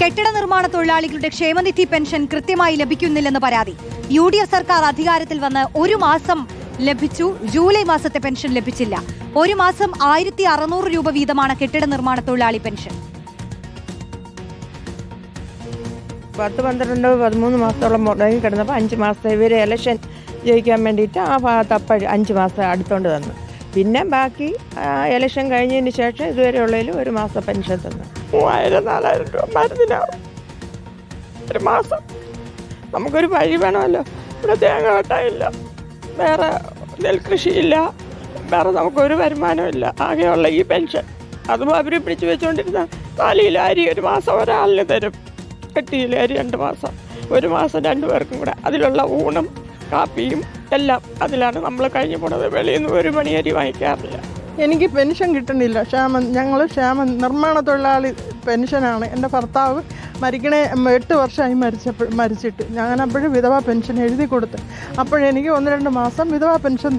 കെട്ടിട നിർമ്മാണ തൊഴിലാളികളുടെ ക്ഷേമനിധി പെൻഷൻ കൃത്യമായി ലഭിക്കുന്നില്ലെന്ന് പരാതി. UDF സർക്കാർ അധികാരത്തിൽ വന്ന് ഒരു മാസം ലഭിച്ചു. ജൂലൈ മാസത്തെ പെൻഷൻ ലഭിച്ചില്ല. ഒരു മാസം 1600 രൂപ വീതമാണ് കെട്ടിട നിർമ്മാണ തൊഴിലാളി പെൻഷൻ. 10, 12, 13 മാസത്തോളം മുടങ്ങി കിടന്നപ്പോൾ 5 മാസത്തെ ഇവർ ഇലക്ഷൻ ജയിക്കാൻ വേണ്ടിയിട്ട് ആ ഭാഗത്ത് അപ്പോൾ 5 മാസം അടുത്തോണ്ട് തന്നു. പിന്നെ ബാക്കി ഇലക്ഷൻ കഴിഞ്ഞതിന് ശേഷം ഇതുവരെയുള്ളതിൽ ഒരു മാസം പെൻഷൻ തന്നു. 3000-4000 രൂപ മരുന്നിനാവും ഒരു മാസം. നമുക്കൊരു വഴി വേണമല്ലോ. ഇവിടെ തേങ്ങ വെട്ടാനില്ല, വേറെ നെൽകൃഷിയില്ല, വേറെ നമുക്കൊരു വരുമാനമില്ല. ആകെയുള്ള ഈ പെൻഷൻ അതും അവർ പിടിച്ചു വെച്ചുകൊണ്ടിരുന്ന 4 കിലോ അരി ഒരു മാസം ഒരാളിന് തരും. 8 കിലോ അരി 2 മാസം, ഒരു മാസം 2 പേർക്കും കൂടെ. അതിലുള്ള ഊണും കാപ്പിയും എല്ലാം അതിലാണ് നമ്മൾ കഴിഞ്ഞു പോണത്. വെളിയിൽ നിന്ന് ഒരു മണി അരി വാങ്ങിക്കാറില്ല. എനിക്ക് പെൻഷൻ കിട്ടുന്നില്ല. ഞങ്ങൾ നിർമ്മാണ തൊഴിലാളി പെൻഷനാണ്. എൻ്റെ ഭർത്താവ് മരിക്കണേ 8 വർഷമായി മരിച്ചിട്ട് ഞാനപ്പോഴും വിധവാ പെൻഷൻ എഴുതി കൊടുത്ത്. അപ്പോഴെനിക്ക് 1-2 മാസം വിധവാ പെൻഷൻ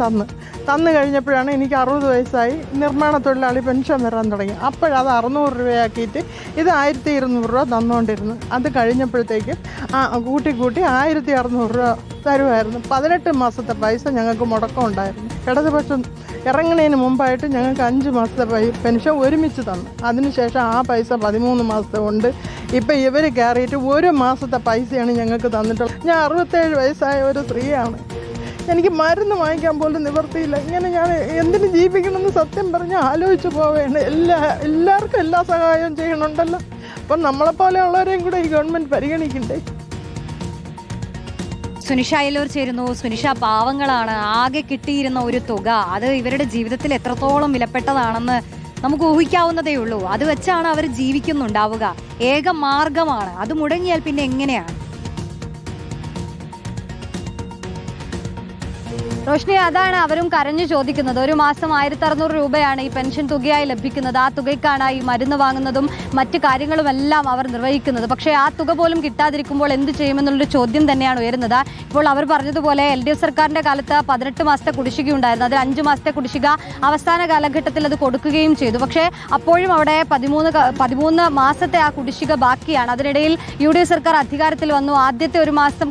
തന്നു കഴിഞ്ഞപ്പോഴാണ് എനിക്ക് 60 വയസ്സായി നിർമ്മാണ തൊഴിലാളി പെൻഷൻ വരാൻ തുടങ്ങി. അപ്പോഴത് 600 രൂപയാക്കിയിട്ട് ഇത് 1200 രൂപ തന്നുകൊണ്ടിരുന്നു. അത് കഴിഞ്ഞപ്പോഴത്തേക്കും കൂട്ടി 1600 രൂപ തരുമായിരുന്നു. 18 മാസത്തെ പൈസ ഞങ്ങൾക്ക് മുടക്കം ഉണ്ടായിരുന്നു. ഇടതുപക്ഷം ഇറങ്ങുന്നതിന് മുമ്പായിട്ട് ഞങ്ങൾക്ക് 5 മാസത്തെ പെൻഷൻ ഒരുമിച്ച് തന്നു. അതിനുശേഷം ആ പൈസ 13 മാസത്തെ ഉണ്ട്. ഇപ്പം ഇവർ കയറിയിട്ട് ഒരു മാസത്തെ പൈസയാണ് ഞങ്ങൾക്ക് തന്നിട്ടുള്ളത്. ഞാൻ 67 വയസ്സായ ഒരു സ്ത്രീയാണ്. എനിക്ക് മരുന്ന് വാങ്ങിക്കാൻ പോലും നിവർത്തിയില്ല. ഇങ്ങനെ ഞാൻ എന്തിനു ജീവിക്കണമെന്ന് സത്യം പറഞ്ഞ് ആലോചിച്ച് പോവുകയാണ്. എല്ലാവർക്കും എല്ലാ സഹായവും ചെയ്യണുണ്ടല്ലോ. അപ്പം നമ്മളെപ്പോലെയുള്ളവരെയും കൂടെ ഈ ഗവൺമെൻറ് പരിഗണിക്കണ്ടേ? സുനിഷ അയലൂർ ചേരുന്നു. സുനിഷ, പാവങ്ങളാണ്. ആകെ കിട്ടിയിരുന്ന ഒരു തുക അത് ഇവരുടെ ജീവിതത്തിൽ എത്രത്തോളം വിലപ്പെട്ടതാണെന്ന് നമുക്ക് ഊഹിക്കാവുന്നതേ ഉള്ളൂ. അത് വെച്ചാണ് അവർ ജീവിക്കുന്നുണ്ടാവുക. ഏക മാർഗമാണ്. അത് മുടങ്ങിയാൽ പിന്നെ എങ്ങനെയാണ്? റോഷ്നി, അതാണ് അവരും കരഞ്ഞു ചോദിക്കുന്നത്. ഒരു മാസം 1600 രൂപയാണ് ഈ പെൻഷൻ തുകയായി ലഭിക്കുന്നത്. ആ തുകയ്ക്കാണ് ഈ മരുന്ന് വാങ്ങുന്നതും മറ്റു കാര്യങ്ങളുമെല്ലാം അവർ നിർവഹിക്കുന്നത്. പക്ഷേ ആ തുക പോലും കിട്ടാതിരിക്കുമ്പോൾ എന്ത് ചെയ്യുമെന്നുള്ളൊരു ചോദ്യം തന്നെയാണ് ഉയരുന്നത്. ഇപ്പോൾ അവർ പറഞ്ഞതുപോലെ LDF സർക്കാരിന്റെ കാലത്ത് 18 മാസത്തെ കുടിശ്ശിക ഉണ്ടായിരുന്നു. അതിൽ 5 മാസത്തെ കുടിശ്ശിക അവസാന കാലഘട്ടത്തിൽ അത് കൊടുക്കുകയും ചെയ്തു. പക്ഷേ അപ്പോഴും അവിടെ 13 മാസത്തെ ആ കുടിശ്ശിക ബാക്കിയാണ്. അതിനിടയിൽ UDF സർക്കാർ അധികാരത്തിൽ വന്നു. ആദ്യത്തെ ഒരു മാസം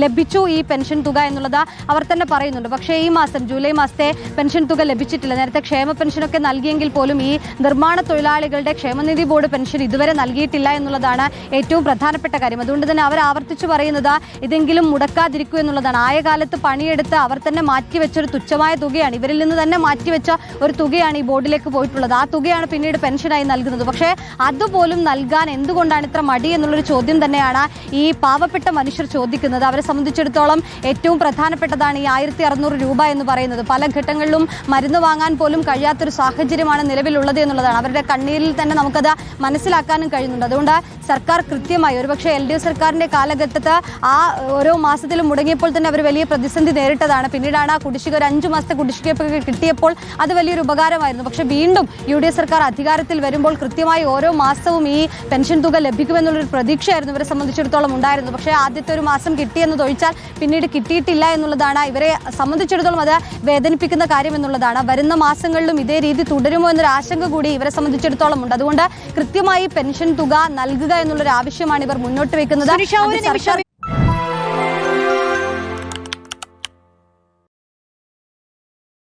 ലഭിച്ചു ഈ പെൻഷൻ തുക എന്നുള്ളത് അവർ തന്നെ പറയുന്നുണ്ട്. പക്ഷേ ഈ മാസം ജൂലൈ മാസത്തെ പെൻഷൻ തുക ലഭിച്ചിട്ടില്ല. നേരത്തെ ക്ഷേമ പെൻഷനൊക്കെ നൽകിയെങ്കിൽ പോലും ഈ നിർമ്മാണ തൊഴിലാളികളുടെ ക്ഷേമനിധി ബോർഡ് പെൻഷൻ ഇതുവരെ നൽകിയിട്ടില്ല എന്നുള്ളതാണ് ഏറ്റവും പ്രധാനപ്പെട്ട കാര്യം. അതുകൊണ്ട് തന്നെ അവർ ആവർത്തിച്ചു പറയുന്നത് ഇതെങ്കിലും മുടക്കാതിരിക്കൂ എന്നുള്ളതാണ്. ആയ കാലത്ത് പണിയെടുത്ത് അവർ തന്നെ മാറ്റിവെച്ചൊരു തുച്ഛമായ തുകയാണ്, ഇവരിൽ നിന്ന് തന്നെ മാറ്റിവെച്ച ഒരു തുകയാണ് ഈ ബോർഡിലേക്ക് പോയിട്ടുള്ളത്. ആ തുകയാണ് പിന്നീട് പെൻഷനായി നൽകുന്നത്. പക്ഷേ അതുപോലും നൽകാൻ എന്തുകൊണ്ടാണ് ഇത്ര മടി എന്നുള്ളൊരു ചോദ്യം തന്നെയാണ് ഈ പാവപ്പെട്ട മനുഷ്യർ ചോദിക്കുന്നത്. അവരെ സംബന്ധിച്ചിടത്തോളം ഏറ്റവും പ്രധാനപ്പെട്ടതാണ് ഈ 1600 രൂപ എന്ന് പറയുന്നത്. പല ഘട്ടങ്ങളിലും മരുന്ന് വാങ്ങാൻ പോലും കഴിയാത്തൊരു സാഹചര്യമാണ് നിലവിലുള്ളത് എന്നുള്ളതാണ്. അവരുടെ കണ്ണീരിൽ തന്നെ നമുക്കത് മനസ്സിലാക്കാനും കഴിയുന്നുണ്ട്. അതുകൊണ്ട് സർക്കാർ കൃത്യമായി, ഒരുപക്ഷെ LDF സർക്കാരിന്റെ കാലഘട്ടത്ത് ആ ഓരോ മാസത്തിലും മുടങ്ങിയപ്പോൾ തന്നെ അവർ വലിയ പ്രതിസന്ധി നേരിട്ടതാണ്. പിന്നീടാണ് ആ കുടിശ്ശിക, ഒരു 5 മാസത്തെ കുടിശ്ശിക കിട്ടിയപ്പോൾ അത് വലിയൊരു ഉപകാരമായിരുന്നു. പക്ഷേ വീണ്ടും UDF സർക്കാർ അധികാരത്തിൽ വരുമ്പോൾ കൃത്യമായി ഓരോ മാസവും ഈ പെൻഷൻ തുക ലഭിക്കുമെന്നുള്ളൊരു പ്രതീക്ഷയായിരുന്നു ഇവരെ സംബന്ധിച്ചിടത്തോളം ഉണ്ടായിരുന്നു. പക്ഷേ ആദ്യത്തെ ഒരു മാസം കിട്ടിയെന്ന് തൊഴിച്ചാൽ പിന്നീട് കിട്ടിയിട്ടില്ല എന്നുള്ളതാണ് ഇവരെ സംബന്ധിച്ചിടത്തോളം അത് വേദനിപ്പിക്കുന്ന കാര്യം എന്നുള്ളതാണ്. വരുന്ന മാസങ്ങളിലും ഇതേ രീതി തുടരുമോ എന്നൊരു ആശങ്ക കൂടി ഇവരെ സംബന്ധിച്ചിടത്തോളം ഉണ്ട്. അതുകൊണ്ട് കൃത്യമായി പെൻഷൻ തുക നൽകുക എന്നുള്ളൊരു ആവശ്യമാണ് ഇവർ മുന്നോട്ട് വെക്കുന്നത്.